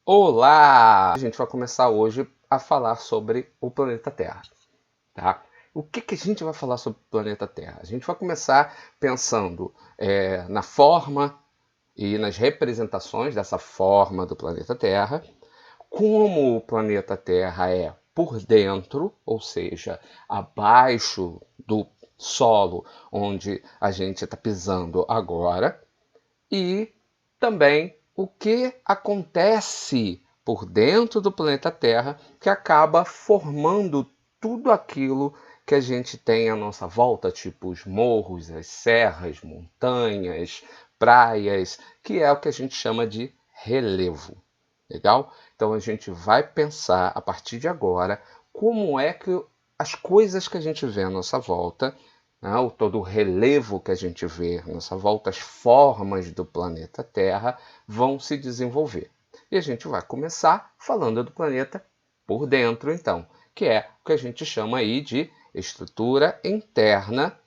Olá! A gente vai começar hoje a falar sobre o planeta Terra, tá? O que a gente vai falar sobre o planeta Terra? A gente vai começar pensando na forma e nas representações dessa forma do planeta Terra, como o planeta Terra é por dentro, ou seja, abaixo do solo onde a gente está pisando agora, e também o que acontece por dentro do planeta Terra que acaba formando tudo aquilo que a gente tem à nossa volta, tipo os morros, as serras, montanhas, praias, que é o que a gente chama de relevo. Legal? Então a gente vai pensar a partir de agora como é que as coisas que a gente vê à nossa volta, né, todo o relevo que a gente vê à nossa volta, as formas do planeta Terra vão se desenvolver. E a gente vai começar falando do planeta por dentro, então, que é o que a gente chama aí de estrutura interna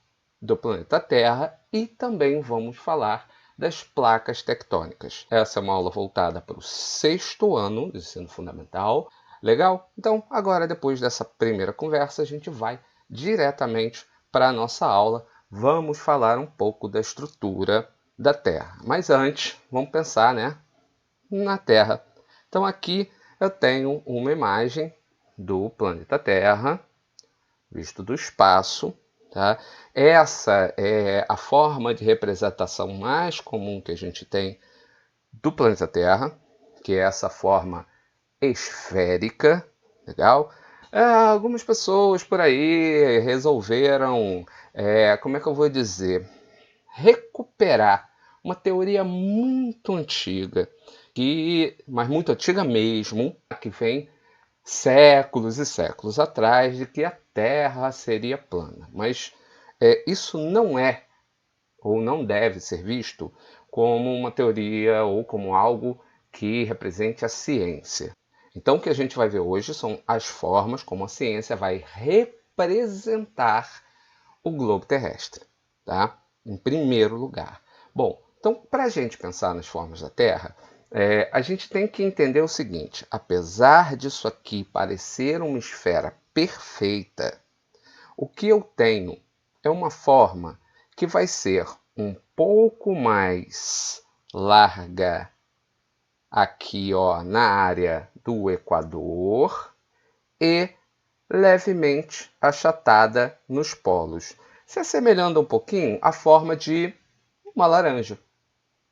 do planeta Terra, e também vamos falar das placas tectônicas. Essa é uma aula voltada para o sexto ano do ensino fundamental. Legal? Então, agora, depois dessa primeira conversa, a gente vai diretamente para a nossa aula. Vamos falar um pouco da estrutura da Terra. Mas antes, vamos pensar, né, na Terra. Então, aqui eu tenho uma imagem do planeta Terra, visto do espaço. Tá? Essa é a forma de representação mais comum que a gente tem do planeta Terra, que é essa forma esférica. Legal? Algumas pessoas por aí resolveram, como é que eu vou dizer, recuperar uma teoria muito antiga, mas muito antiga mesmo, que vem séculos e séculos atrás, de que a Terra seria plana. Mas isso não é ou não deve ser visto como uma teoria ou como algo que represente a ciência. Então, o que a gente vai ver hoje são as formas como a ciência vai representar o globo terrestre, tá? Em primeiro lugar. Bom, então, para a gente pensar nas formas da Terra, a gente tem que entender o seguinte: apesar disso aqui parecer uma esfera perfeita, o que eu tenho é uma forma que vai ser um pouco mais larga aqui, ó, na área do Equador, e levemente achatada nos polos, se assemelhando um pouquinho à forma de uma laranja.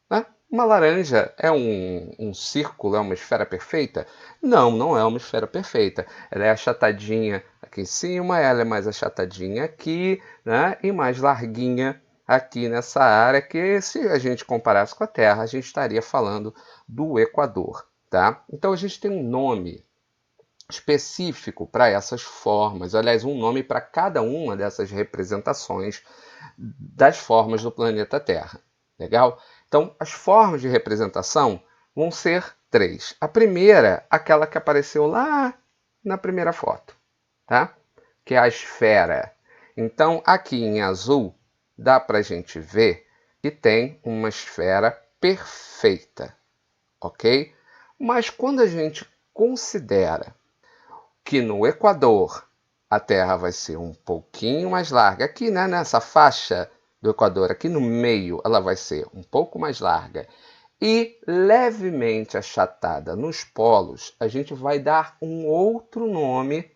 Né? Uma laranja é um círculo, é uma esfera perfeita? Não, não é uma esfera perfeita. Ela é achatadinha aqui em cima, ela é mais achatadinha aqui, né? E mais larguinha aqui nessa área, que se a gente comparasse com a Terra, a gente estaria falando do Equador. Tá? Então a gente tem um nome específico para essas formas, aliás, um nome para cada uma dessas representações das formas do planeta Terra. Legal? Então, as formas de representação vão ser três. A primeira, aquela que apareceu lá na primeira foto, tá? Que é a esfera. Então, aqui em azul, dá para a gente ver que tem uma esfera perfeita, ok? Mas quando a gente considera que no Equador a Terra vai ser um pouquinho mais larga, aqui, né, nessa faixa do Equador, aqui no meio, ela vai ser um pouco mais larga e levemente achatada nos polos, a gente vai dar um outro nome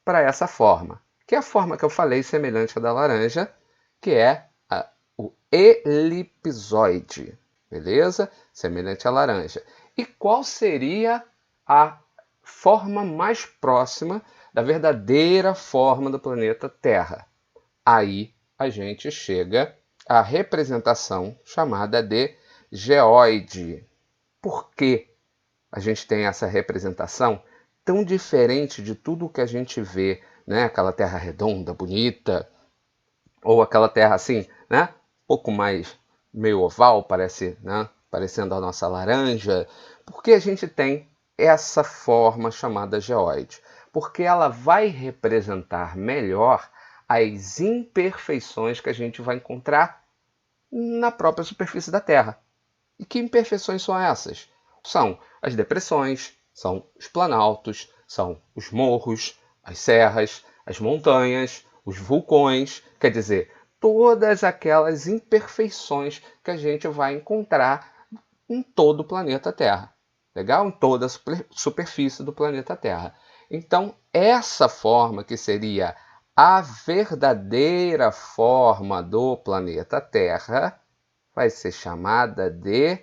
para essa forma, que é a forma que eu falei, semelhante à da laranja, que é o elipsoide, beleza? Semelhante à laranja. E qual seria a forma mais próxima da verdadeira forma do planeta Terra? Aí a gente chega à representação chamada de geóide. Por que a gente tem essa representação tão diferente de tudo que a gente vê, né? Aquela terra redonda, bonita, ou aquela terra assim, né? Um pouco mais meio oval, parece, né? Parecendo a nossa laranja. Por que a gente tem essa forma chamada geóide? Porque ela vai representar melhor as imperfeições que a gente vai encontrar na própria superfície da Terra. E que imperfeições são essas? São as depressões, são os planaltos, são os morros, as serras, as montanhas, os vulcões, quer dizer, todas aquelas imperfeições que a gente vai encontrar em todo o planeta Terra. Legal? Em toda a superfície do planeta Terra. Então, essa forma que seria a verdadeira forma do planeta Terra vai ser chamada de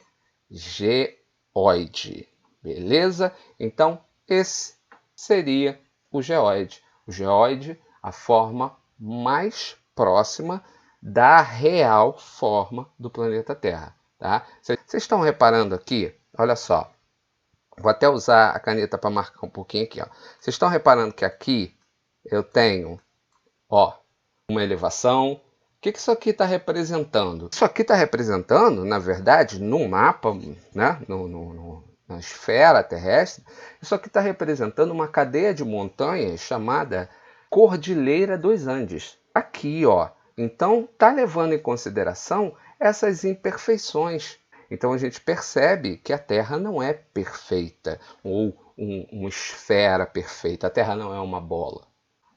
geóide. Beleza? Então, esse seria o geóide. O geóide, a forma mais próxima da real forma do planeta Terra. Tá? Vocês estão reparando aqui? Olha só. Vou até usar a caneta para marcar um pouquinho aqui. Ó. Vocês estão reparando que aqui eu tenho uma elevação. O que isso aqui está representando? Isso aqui está representando, na verdade, no mapa, né? Na esfera terrestre, isso aqui está representando uma cadeia de montanhas chamada Cordilheira dos Andes. Aqui, ó. Então, está levando em consideração essas imperfeições. Então, a gente percebe que a Terra não é perfeita, ou uma esfera perfeita. A Terra não é uma bola.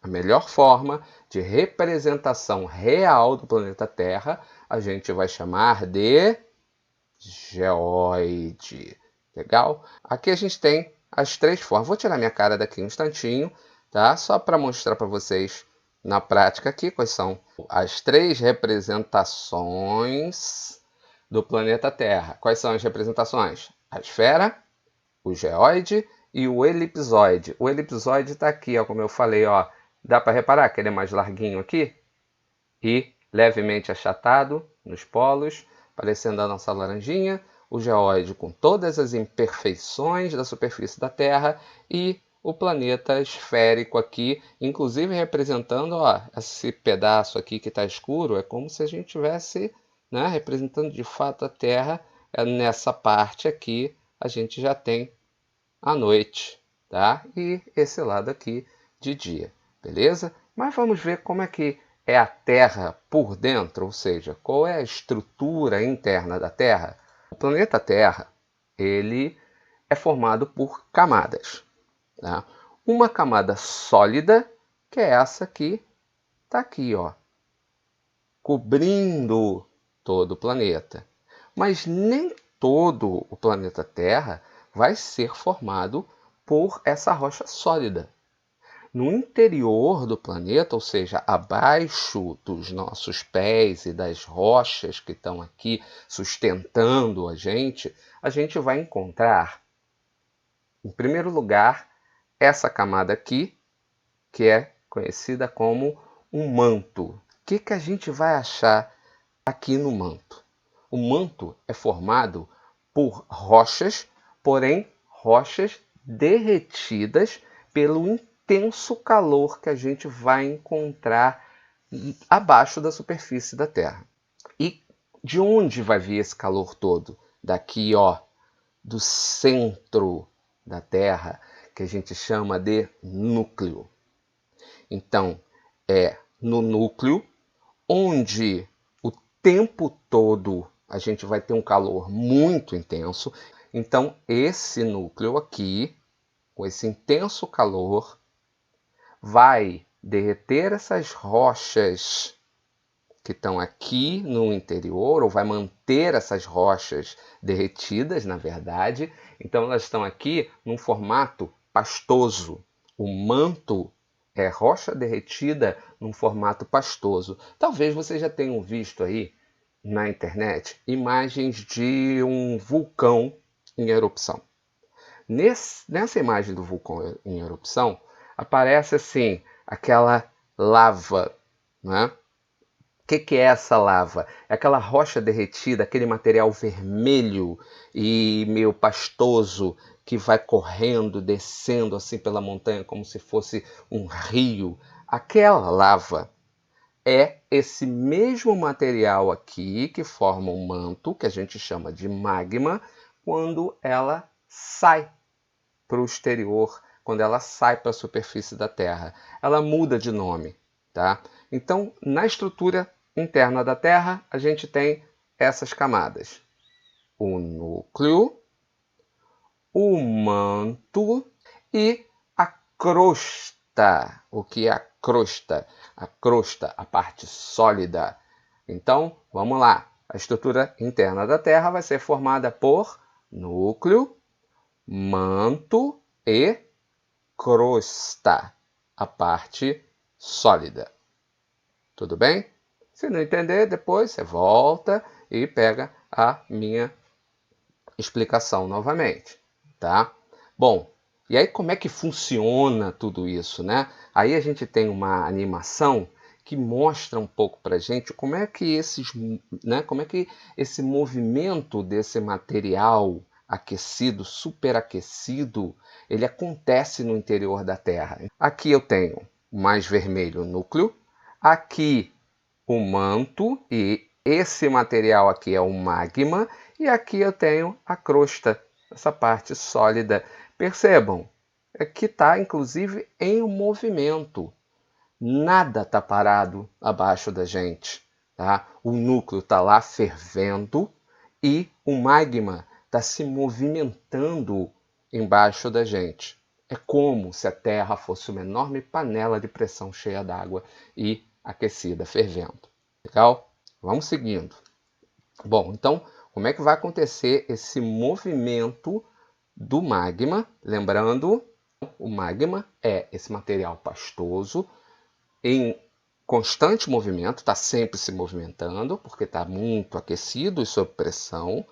A melhor forma de representação real do planeta Terra a gente vai chamar de geóide. Legal? Aqui a gente tem as três formas. Vou tirar minha cara daqui um instantinho, tá? Só para mostrar para vocês na prática aqui quais são as três representações do planeta Terra. Quais são as representações? A esfera, o geóide e o elipsoide. O elipsoide está aqui, ó, como eu falei, ó. Dá para reparar que ele é mais larguinho aqui e levemente achatado nos polos, parecendo a nossa laranjinha. O geóide com todas as imperfeições da superfície da Terra e o planeta esférico aqui, inclusive representando, ó, esse pedaço aqui que está escuro, é como se a gente tivesse, né, representando de fato a Terra. Nessa parte aqui a gente já tem a noite, tá? E esse lado aqui de dia. Beleza? Mas vamos ver como é que é a Terra por dentro, ou seja, qual é a estrutura interna da Terra. O planeta Terra, ele é formado por camadas. Tá? Uma camada sólida, que é essa que está aqui, ó, cobrindo todo o planeta. Mas nem todo o planeta Terra vai ser formado por essa rocha sólida. No interior do planeta, ou seja, abaixo dos nossos pés e das rochas que estão aqui sustentando a gente vai encontrar, em primeiro lugar, essa camada aqui, que é conhecida como um manto. O que a gente vai achar aqui no manto? O manto é formado por rochas, porém rochas derretidas pelo intenso calor que a gente vai encontrar abaixo da superfície da Terra. E de onde vai vir esse calor todo? Daqui, ó, do centro da Terra, que a gente chama de núcleo. Então, é no núcleo onde o tempo todo a gente vai ter um calor muito intenso. Então, esse núcleo aqui, com esse intenso calor, vai derreter essas rochas que estão aqui no interior, ou vai manter essas rochas derretidas, na verdade. Então, elas estão aqui num formato pastoso. O manto é rocha derretida num formato pastoso. Talvez vocês já tenham visto aí na internet imagens de um vulcão em erupção. Nessa imagem do vulcão em erupção, aparece assim, aquela lava, né? O que é essa lava? É aquela rocha derretida, aquele material vermelho e meio pastoso que vai correndo, descendo assim pela montanha como se fosse um rio. Aquela lava é esse mesmo material aqui que forma um manto, que a gente chama de magma, quando ela sai para o exterior, quando ela sai para a superfície da Terra. Ela muda de nome, tá? Então, na estrutura interna da Terra, a gente tem essas camadas. O núcleo, o manto e a crosta. O que é a crosta? A crosta, a parte sólida. Então, vamos lá. A estrutura interna da Terra vai ser formada por núcleo, manto e crosta, a parte sólida. Tudo bem? Se não entender, depois você volta e pega a minha explicação novamente, tá? Bom, e aí como é que funciona tudo isso, né? Aí a gente tem uma animação que mostra um pouco para a gente como é que como é que esse movimento desse material aquecido, superaquecido, ele acontece no interior da Terra. Aqui eu tenho o mais vermelho núcleo, aqui o manto, e esse material aqui é o magma, e aqui eu tenho a crosta, essa parte sólida. Percebam, que está inclusive em movimento. Nada está parado abaixo da gente. Tá? O núcleo está lá fervendo e o magma está se movimentando embaixo da gente. É como se a Terra fosse uma enorme panela de pressão cheia d'água e aquecida, fervendo. Legal? Vamos seguindo. Bom, então, como é que vai acontecer esse movimento do magma? Lembrando, o magma é esse material pastoso em constante movimento, está sempre se movimentando, porque está muito aquecido e sob pressão,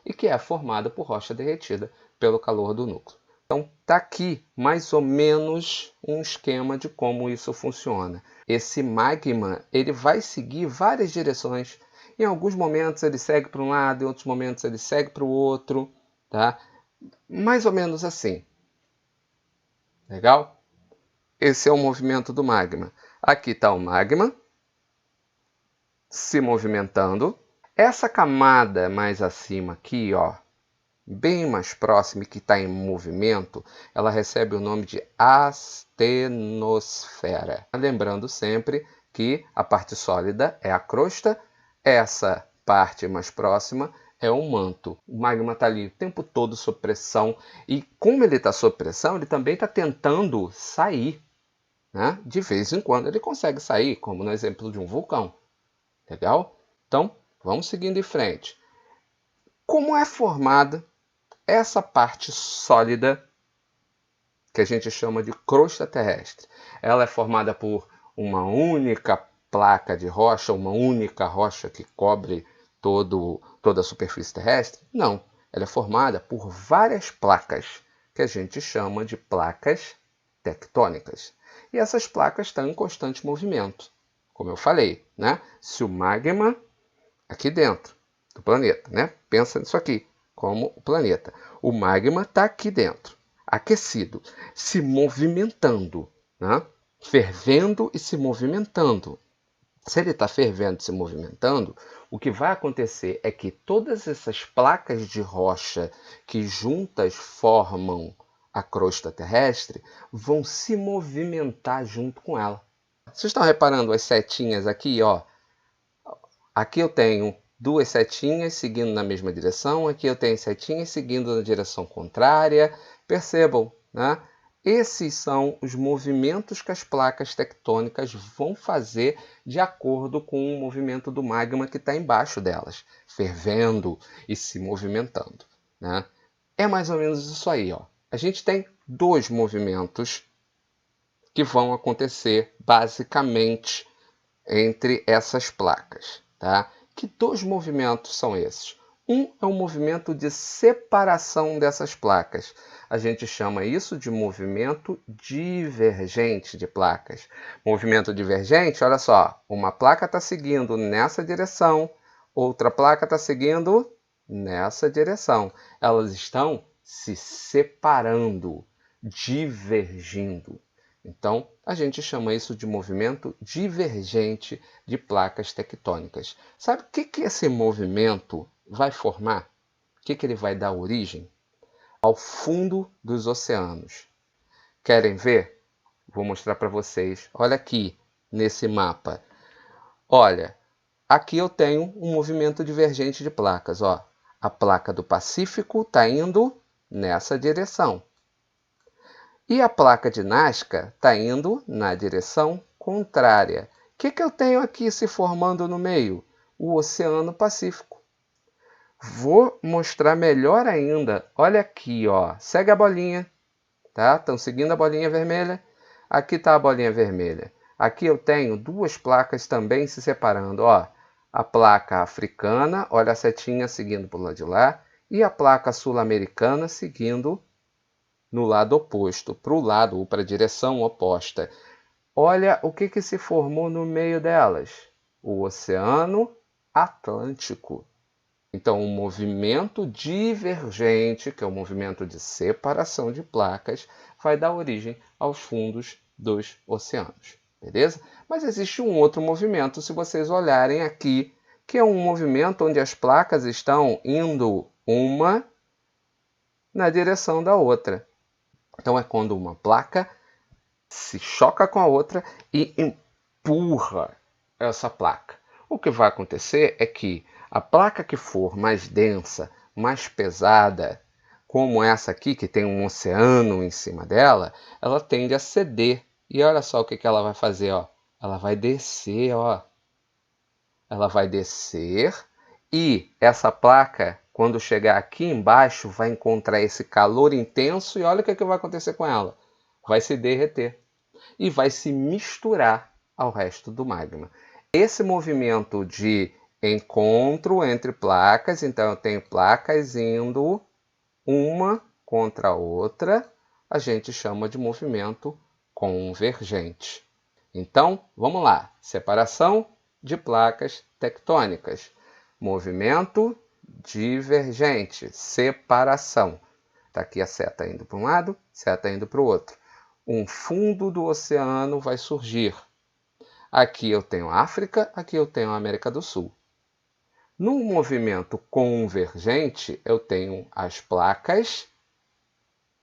e que é formado por rocha derretida pelo calor do núcleo. Então, está aqui mais ou menos um esquema de como isso funciona. Esse magma ele vai seguir várias direções. Em alguns momentos ele segue para um lado, em outros momentos ele segue para o outro. Tá? Mais ou menos assim. Legal? Esse é o movimento do magma. Aqui está o magma se movimentando. Essa camada mais acima aqui, ó, bem mais próxima e que está em movimento, ela recebe o nome de astenosfera. Lembrando sempre que a parte sólida é a crosta, essa parte mais próxima é o manto. O magma está ali o tempo todo sob pressão e como ele está sob pressão, ele também está tentando sair. Né? De vez em quando ele consegue sair, como no exemplo de um vulcão. Legal? Então, vamos seguindo em frente. Como é formada essa parte sólida que a gente chama de crosta terrestre? Ela é formada por uma única placa de rocha, uma única rocha que cobre toda a superfície terrestre? Não. Ela é formada por várias placas, que a gente chama de placas tectônicas. E essas placas estão em constante movimento. Como eu falei, né? Se o magma aqui dentro do planeta, né? Pensa nisso aqui, como o planeta. O magma está aqui dentro, aquecido, se movimentando, né? Fervendo e se movimentando. Se ele está fervendo e se movimentando, o que vai acontecer é que todas essas placas de rocha que juntas formam a crosta terrestre vão se movimentar junto com ela. Vocês estão reparando as setinhas aqui, ó? Aqui eu tenho duas setinhas seguindo na mesma direção, aqui eu tenho setinhas seguindo na direção contrária. Percebam, né? Esses são os movimentos que as placas tectônicas vão fazer de acordo com o movimento do magma que está embaixo delas, fervendo e se movimentando. Né? É mais ou menos isso aí. Ó. A gente tem dois movimentos que vão acontecer basicamente entre essas placas. Tá? Que dois movimentos são esses? Um é um movimento de separação dessas placas. A gente chama isso de movimento divergente de placas. Movimento divergente, olha só, uma placa está seguindo nessa direção, outra placa está seguindo nessa direção. Elas estão se separando, divergindo. Então, a gente chama isso de movimento divergente de placas tectônicas. Sabe o que esse movimento vai formar? O que ele vai dar origem? Ao fundo dos oceanos. Querem ver? Vou mostrar para vocês. Olha aqui, nesse mapa. Olha, aqui eu tenho um movimento divergente de placas. Ó. A placa do Pacífico está indo nessa direção. E a placa de Nazca está indo na direção contrária. O que eu tenho aqui se formando no meio? O Oceano Pacífico. Vou mostrar melhor ainda. Olha aqui, ó. Segue a bolinha. Tá? Estão seguindo a bolinha vermelha? Aqui está a bolinha vermelha. Aqui eu tenho duas placas também se separando. Ó, a placa africana, olha a setinha seguindo para o lado de lá. E a placa sul-americana seguindo no lado oposto, para o lado ou para a direção oposta. Olha o que se formou no meio delas. O Oceano Atlântico. Então, um movimento divergente, que é o movimento de separação de placas, vai dar origem aos fundos dos oceanos. Beleza? Mas existe um outro movimento, se vocês olharem aqui, que é um movimento onde as placas estão indo uma na direção da outra. Então, é quando uma placa se choca com a outra e empurra essa placa. O que vai acontecer é que a placa que for mais densa, mais pesada, como essa aqui, que tem um oceano em cima dela, ela tende a ceder. E olha só o que ela vai fazer, ó. Ela vai descer, ó. Ela vai descer e essa placa, quando chegar aqui embaixo, vai encontrar esse calor intenso e olha o que vai acontecer com ela. Vai se derreter e vai se misturar ao resto do magma. Esse movimento de encontro entre placas, então eu tenho placas indo uma contra a outra, a gente chama de movimento convergente. Então, vamos lá. Separação de placas tectônicas. Movimento divergente. Separação. Está aqui a seta indo para um lado, seta indo para o outro. Um fundo do oceano vai surgir. Aqui eu tenho a África, aqui eu tenho a América do Sul. No movimento convergente, eu tenho as placas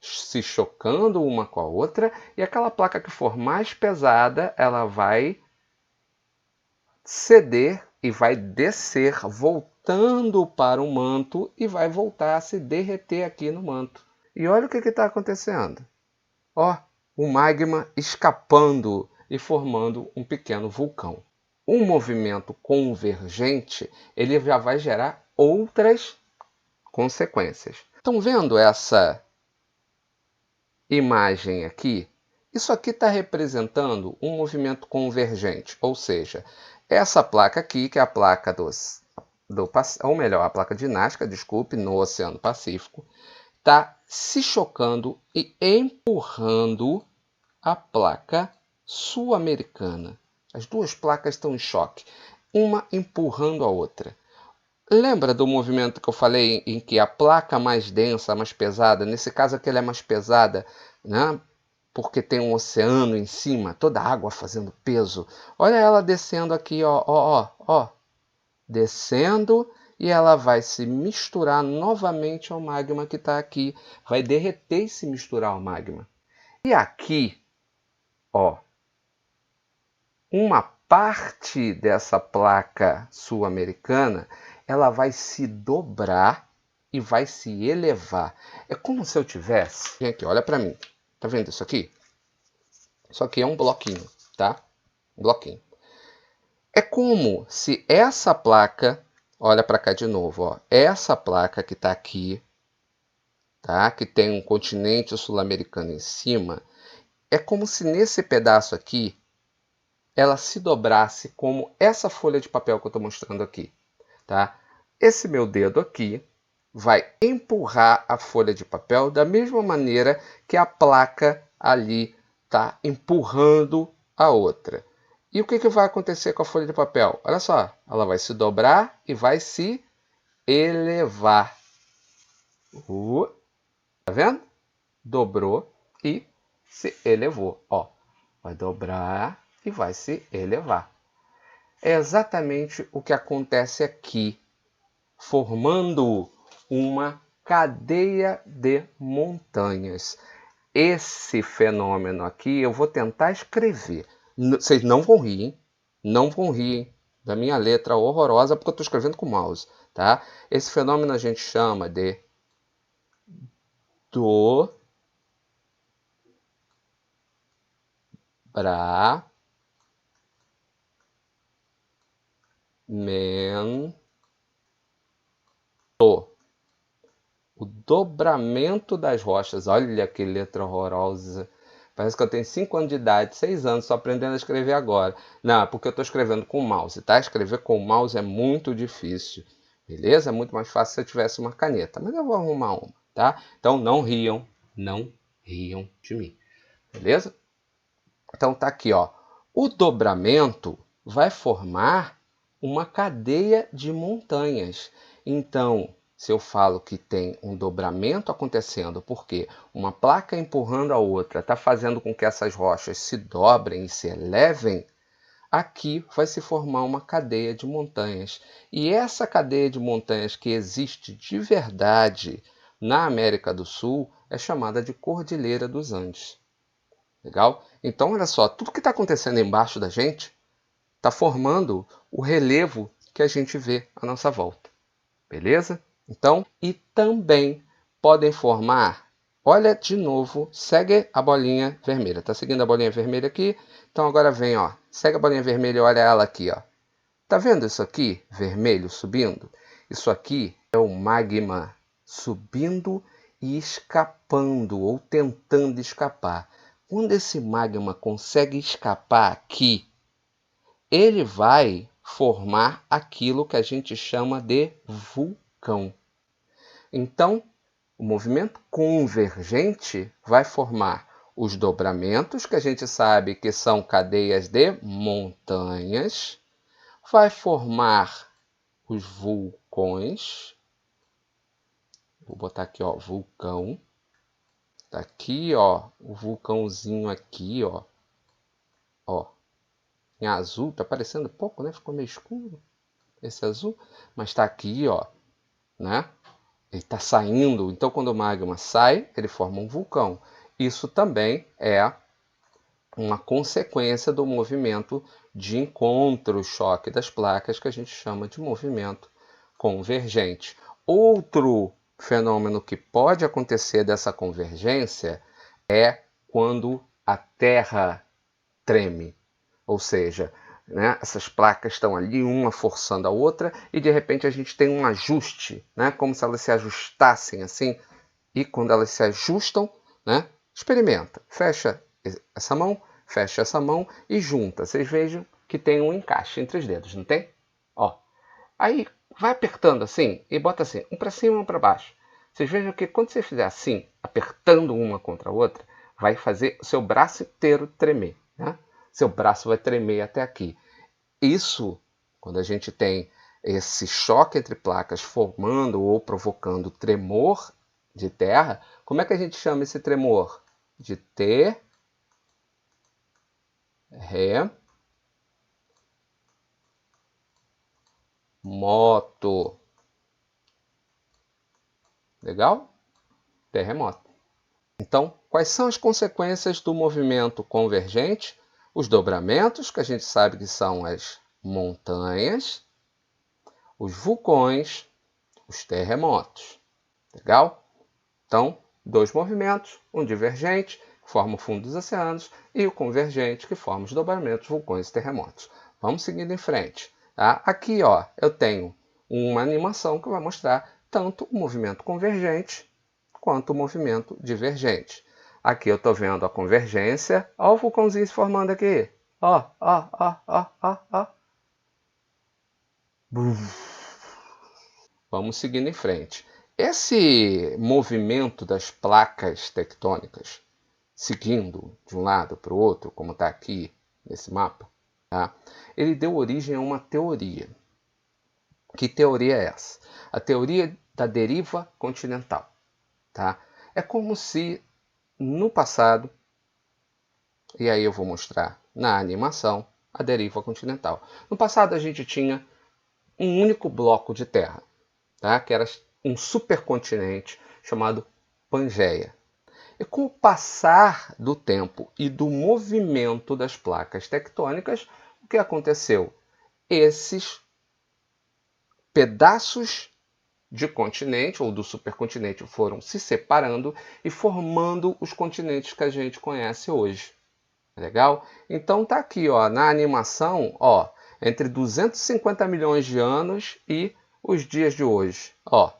se chocando uma com a outra, e aquela placa que for mais pesada, ela vai ceder e vai descer, voltando para o manto, e vai voltar a se derreter aqui no manto. E olha o que está acontecendo. Ó, o magma escapando e formando um pequeno vulcão. Um movimento convergente, ele já vai gerar outras consequências. Estão vendo essa imagem aqui? Isso aqui está representando um movimento convergente, ou seja, essa placa aqui, que é a placa ou melhor, a placa de Nazca, desculpe, no Oceano Pacífico, está se chocando e empurrando a placa sul-americana. As duas placas estão em choque, uma empurrando a outra. Lembra do movimento que eu falei em que a placa mais densa, mais pesada, nesse caso aqui ela é mais pesada, né? Porque tem um oceano em cima, toda a água fazendo peso. Olha ela descendo aqui, ó. Descendo e ela vai se misturar novamente ao magma que está aqui. Vai derreter e se misturar ao magma. E aqui, ó, uma parte dessa placa sul-americana, ela vai se dobrar e vai se elevar. É como se eu tivesse... Vem aqui, olha para mim. Tá vendo isso aqui? Isso aqui é um bloquinho, tá? Um bloquinho. É como se essa placa... Olha para cá de novo, ó. Essa placa que está aqui, tá? Que tem um continente sul-americano em cima. É como se nesse pedaço aqui ela se dobrasse como essa folha de papel que eu estou mostrando aqui. Tá? Esse meu dedo aqui vai empurrar a folha de papel da mesma maneira que a placa ali está empurrando a outra. E o que vai acontecer com a folha de papel? Olha só, ela vai se dobrar e vai se elevar. Tá vendo? Dobrou e se elevou. Ó, vai dobrar e vai se elevar. É exatamente o que acontece aqui, formando uma cadeia de montanhas. Esse fenômeno aqui eu vou tentar escrever. Vocês não vão rir, hein? Não vão rir, hein? Da minha letra horrorosa, porque eu estou escrevendo com o mouse. Tá? Esse fenômeno a gente chama de O dobramento das rochas. Olha que letra horrorosa. Parece que eu tenho 5 anos de idade, 6 anos, só aprendendo a escrever agora. Não, é porque eu estou escrevendo com o mouse, tá? Escrever com o mouse é muito difícil. Beleza? É muito mais fácil se eu tivesse uma caneta. Mas eu vou arrumar uma, tá? Então não riam de mim. Beleza? Então tá aqui, ó. O dobramento vai formar uma cadeia de montanhas. Então, se eu falo que tem um dobramento acontecendo, porque uma placa empurrando a outra está fazendo com que essas rochas se dobrem e se elevem, aqui vai se formar uma cadeia de montanhas. E essa cadeia de montanhas que existe de verdade na América do Sul é chamada de Cordilheira dos Andes. Legal? Então, olha só, tudo que está acontecendo embaixo da gente está formando o relevo que a gente vê à nossa volta. Beleza? Então, e também podem formar, olha de novo, segue a bolinha vermelha. Tá seguindo a bolinha vermelha aqui? Então agora vem, ó, segue a bolinha vermelha e olha ela aqui, ó. Tá vendo isso aqui, vermelho subindo? Isso aqui é o magma subindo e escapando ou tentando escapar. Quando esse magma consegue escapar aqui, ele vai formar aquilo que a gente chama de vulcão. Então, o movimento convergente vai formar os dobramentos, que a gente sabe que são cadeias de montanhas, vai formar os vulcões. Vou botar aqui, ó, vulcão. Tá aqui, ó, o vulcãozinho aqui, ó. Ó, em azul, tá parecendo pouco, né? Ficou meio escuro esse azul, mas tá aqui, ó, né? Ele está saindo, então quando o magma sai, ele forma um vulcão. Isso também é uma consequência do movimento de encontro, choque das placas, que a gente chama de movimento convergente. Outro fenômeno que pode acontecer dessa convergência é quando a Terra treme, ou seja, né, essas placas estão ali, uma forçando a outra, e de repente a gente tem um ajuste, né, como se elas se ajustassem assim, e quando elas se ajustam, né, experimenta, fecha essa mão e junta. Vocês vejam que tem um encaixe entre os dedos, não tem? Ó, aí vai apertando assim e bota assim, um para cima e um para baixo. Vocês vejam que quando você fizer assim, apertando uma contra a outra, vai fazer o seu braço inteiro tremer, né? Seu braço vai tremer até aqui. Isso, quando a gente tem esse choque entre placas formando ou provocando tremor de terra, como é que a gente chama esse tremor? De terremoto. Legal? Terremoto. Então, quais são as consequências do movimento convergente? Os dobramentos, que a gente sabe que são as montanhas, os vulcões, os terremotos. Legal? Então, dois movimentos, um divergente, que forma o fundo dos oceanos, e o convergente, que forma os dobramentos, vulcões e terremotos. Vamos seguindo em frente. Tá? Aqui, ó, eu tenho uma animação que vai mostrar tanto o movimento convergente quanto o movimento divergente. Aqui eu estou vendo a convergência. Olha o vulcãozinho se formando aqui. Ó, ó, ó, ó, ó, ó. Vamos seguindo em frente. Esse movimento das placas tectônicas, seguindo de um lado para o outro, como está aqui nesse mapa, tá? Ele deu origem a uma teoria. Que teoria é essa? A teoria da deriva continental. Tá? É como se no passado, e aí eu vou mostrar na animação, a deriva continental. No passado a gente tinha um único bloco de terra, tá? Que era um supercontinente chamado Pangeia. E com o passar do tempo e do movimento das placas tectônicas, o que aconteceu? Esses pedaços de continente ou do supercontinente foram se separando e formando os continentes que a gente conhece hoje. Legal? Então tá aqui, ó, na animação, ó, entre 250 milhões de anos e os dias de hoje, ó,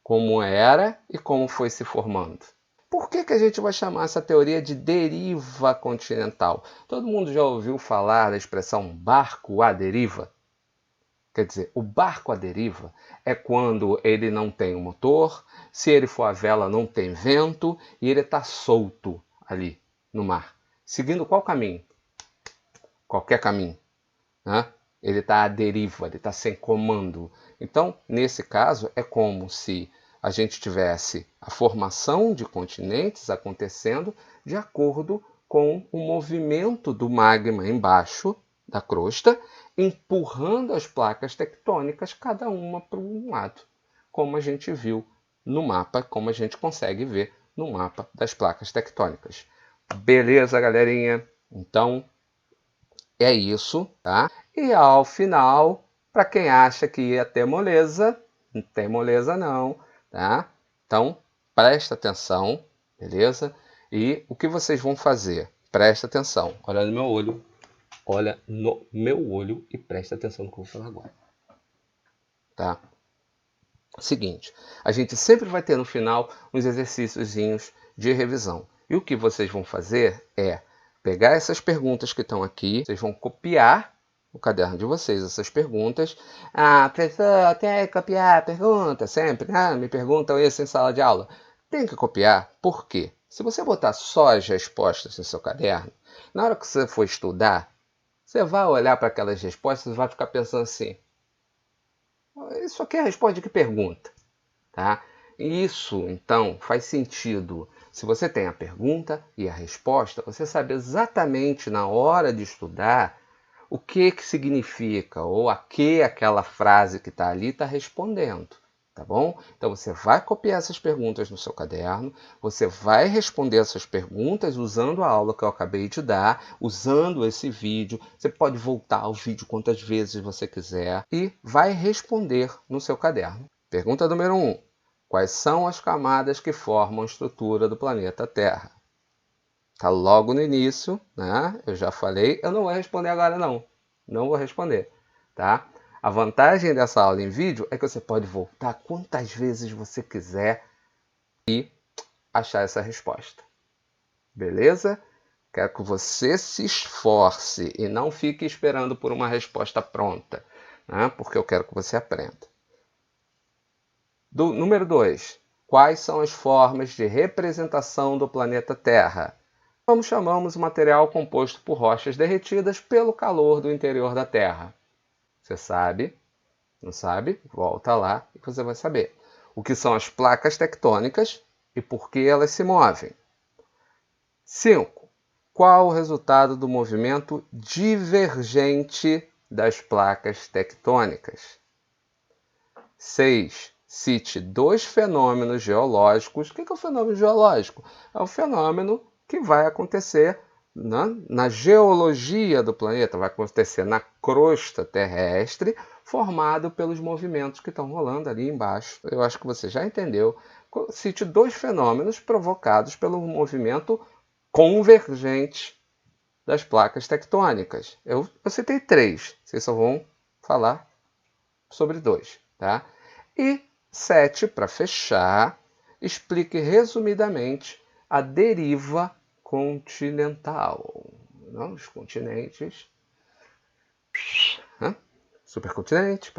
como era e como foi se formando. Por que a gente vai chamar essa teoria de deriva continental? Todo mundo já ouviu falar da expressão barco à deriva? Quer dizer, o barco à deriva é quando ele não tem um motor, se ele for à vela não tem vento e ele está solto ali no mar. Seguindo qual caminho? Qualquer caminho, né? Ele está à deriva, ele está sem comando. Então, nesse caso, é como se a gente tivesse a formação de continentes acontecendo de acordo com o movimento do magma embaixo da crosta, empurrando as placas tectônicas, cada uma para um lado, como a gente viu no mapa, como a gente consegue ver no mapa das placas tectônicas. Beleza, galerinha? Então, é isso, tá? E ao final, para quem acha que ia ter moleza, não tem moleza não, tá? Então, presta atenção, beleza? E o que vocês vão fazer? Presta atenção, olha no meu olho. Olha no meu olho e presta atenção no que eu vou falar agora. Tá? Seguinte, a gente sempre vai ter no final uns exercíciozinhos de revisão. E o que vocês vão fazer é pegar essas perguntas que estão aqui, vocês vão copiar no caderno de vocês essas perguntas. Ah, professor, tem que copiar a pergunta sempre? Ah, me perguntam isso em sala de aula. Tem que copiar, por quê? Se você botar só as respostas no seu caderno, na hora que você for estudar, você vai olhar para aquelas respostas e vai ficar pensando assim, isso aqui é a resposta de que pergunta? Tá? Isso, então, faz sentido. Se você tem a pergunta e a resposta, você sabe exatamente na hora de estudar o que significa ou a que aquela frase que está ali está respondendo. Tá bom? Então você vai copiar essas perguntas no seu caderno, você vai responder essas perguntas usando a aula que eu acabei de dar, usando esse vídeo. Você pode voltar ao vídeo quantas vezes você quiser e vai responder no seu caderno. Pergunta número 1. Quais são as camadas que formam a estrutura do planeta Terra? Está logo no início, né? Eu já falei, eu não vou responder agora não. Não vou responder, tá? A vantagem dessa aula em vídeo é que você pode voltar quantas vezes você quiser e achar essa resposta. Beleza? Quero que você se esforce e não fique esperando por uma resposta pronta, né? Porque eu quero que você aprenda. Número 2. Quais são as formas de representação do planeta Terra? Como chamamos o material composto por rochas derretidas pelo calor do interior da Terra? Você sabe? Não sabe? Volta lá e você vai saber. O que são as placas tectônicas e por que elas se movem. 5. Qual o resultado do movimento divergente das placas tectônicas? 6. Cite 2 fenômenos geológicos. O que é o fenômeno geológico? É o fenômeno que vai acontecer na geologia do planeta, vai acontecer na crosta terrestre, formado pelos movimentos que estão rolando ali embaixo. Eu acho que você já entendeu. Cite 2 fenômenos provocados pelo movimento convergente das placas tectônicas. Eu citei 3, vocês só vão falar sobre 2, tá? E 7, para fechar, explique resumidamente a deriva continental. Não, os continentes, supercontinente,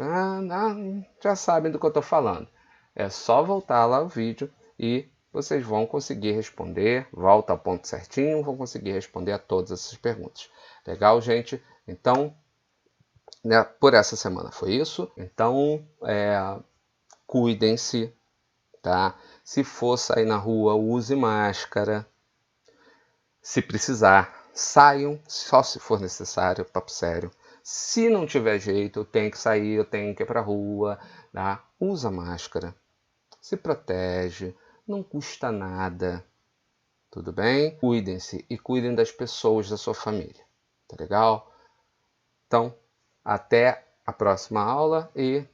já sabem do que eu estou falando. É só voltar lá o vídeo e vocês vão conseguir responder, volta ao ponto certinho, vão conseguir responder a todas essas perguntas. Legal, gente? Então, né, por essa semana foi isso. Então, cuidem-se, tá? Se for sair na rua, use máscara. Se precisar, saiam, só se for necessário, papo sério. Se não tiver jeito, eu tenho que sair, eu tenho que ir pra rua, tá? Usa máscara, se protege, não custa nada, tudo bem? Cuidem-se e cuidem das pessoas da sua família, tá legal? Então, até a próxima aula e